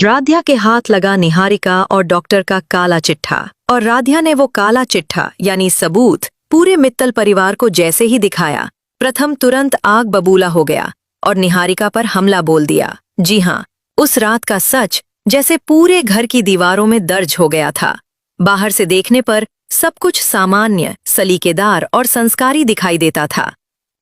राध्या के हाथ लगा निहारिका और डॉक्टर का काला चिट्ठा, और राध्या ने वो काला चिट्ठा यानी सबूत पूरे मित्तल परिवार को जैसे ही दिखाया, प्रथम तुरंत आग बबूला हो गया और निहारिका पर हमला बोल दिया। जी हाँ, उस रात का सच जैसे पूरे घर की दीवारों में दर्ज हो गया था। बाहर से देखने पर सब कुछ सामान्य, सलीकेदार और संस्कारी दिखाई देता था।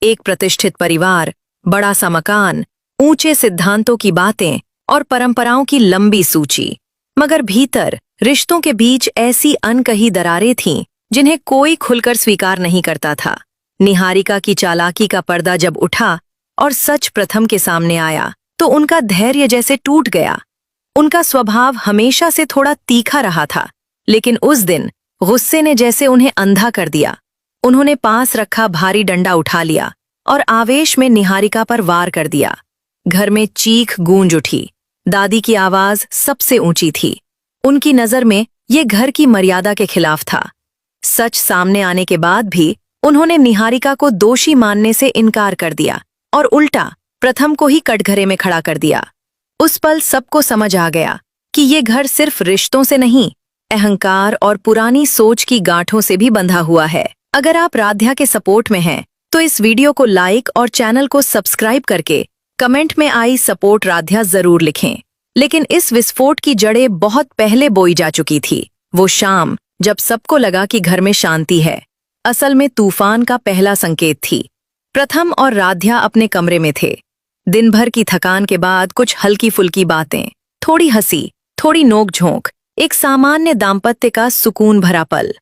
एक प्रतिष्ठित परिवार, बड़ा सा मकान, ऊंचे सिद्धांतों की बातें और परंपराओं की लंबी सूची। मगर भीतर रिश्तों के बीच ऐसी अनकही दरारें थीं जिन्हें कोई खुलकर स्वीकार नहीं करता था। निहारिका की चालाकी का पर्दा जब उठा और सच प्रथम के सामने आया तो उनका धैर्य जैसे टूट गया। उनका स्वभाव हमेशा से थोड़ा तीखा रहा था, लेकिन उस दिन गुस्से ने जैसे उन्हें अंधा कर दिया। उन्होंने पास रखा भारी डंडा उठा लिया और आवेश में निहारिका पर वार कर दिया। घर में चीख गूंज उठी। दादी की आवाज सबसे ऊंची थी। उनकी नजर में ये घर की मर्यादा के खिलाफ था। सच सामने आने के बाद भी उन्होंने निहारिका को दोषी मानने से इनकार कर दिया और उल्टा प्रथम को ही कटघरे में खड़ा कर दिया। उस पल सबको समझ आ गया कि ये घर सिर्फ रिश्तों से नहीं, अहंकार और पुरानी सोच की गांठों से भी बंधा हुआ है। अगर आप राध्या के सपोर्ट में हैं, तो इस वीडियो को लाइक और चैनल को सब्सक्राइब करके कमेंट में आई सपोर्ट राध्या जरूर लिखें। लेकिन इस विस्फोट की जड़ें बहुत पहले बोई जा चुकी थी। वो शाम जब सबको लगा कि घर में शांति है, असल में तूफान का पहला संकेत थी। प्रथम और राध्या अपने कमरे में थे। दिन भर की थकान के बाद कुछ हल्की फुल्की बातें, थोड़ी हंसी, थोड़ी नोक-झोंक, एक सामान्य दाम्पत्य का सुकून भरा पल।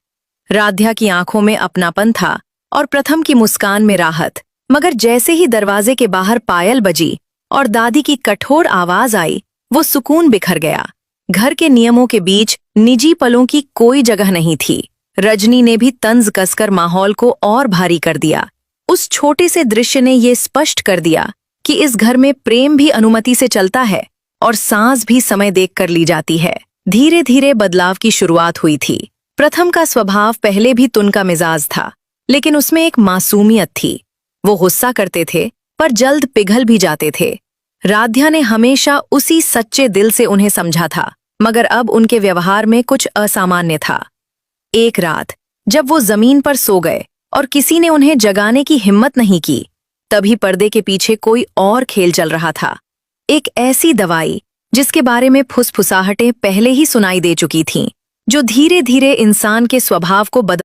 राध्या की आंखों में अपनापन था और प्रथम की मुस्कान में राहत। मगर जैसे ही दरवाजे के बाहर पायल बजी और दादी की कठोर आवाज आई, वो सुकून बिखर गया। घर के नियमों के बीच निजी पलों की कोई जगह नहीं थी। रजनी ने भी तंज कसकर माहौल को और भारी कर दिया। उस छोटे से दृश्य ने ये स्पष्ट कर दिया कि इस घर में प्रेम भी अनुमति से चलता है और सांस भी समय देखकर ली जाती है। धीरे धीरे बदलाव की शुरुआत हुई थी। प्रथम का स्वभाव पहले भी तुनका मिजाज था, लेकिन उसमें एक मासूमियत थी। वो गुस्सा करते थे पर जल्द पिघल भी जाते थे। राध्या ने हमेशा उसी सच्चे दिल से उन्हें समझा था, मगर अब उनके व्यवहार में कुछ असामान्य था। एक रात जब वो जमीन पर सो गए और किसी ने उन्हें जगाने की हिम्मत नहीं की, तभी पर्दे के पीछे कोई और खेल चल रहा था। एक ऐसी दवाई जिसके बारे में फुसफुसाहटें पहले ही सुनाई दे चुकी थीं, जो धीरे धीरे इंसान के स्वभाव को